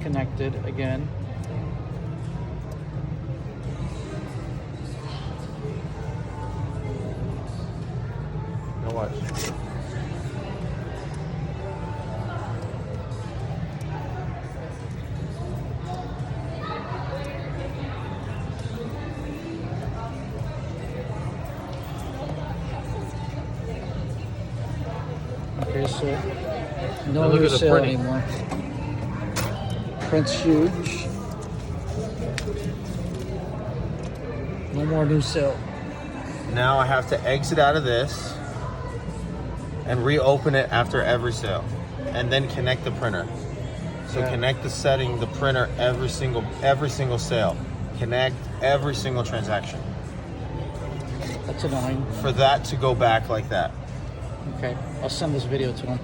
connected again. Now watch. Okay, so Now no look new at the sale printing. anymore. Print's huge. No more new sale. Now I have to exit out of this and reopen it after every sale, and then connect the printer. So Okay. connect the setting, the printer, every single sale. Connect every single transaction. That's annoying. For that to go back like that. Okay, I'll send this video to him.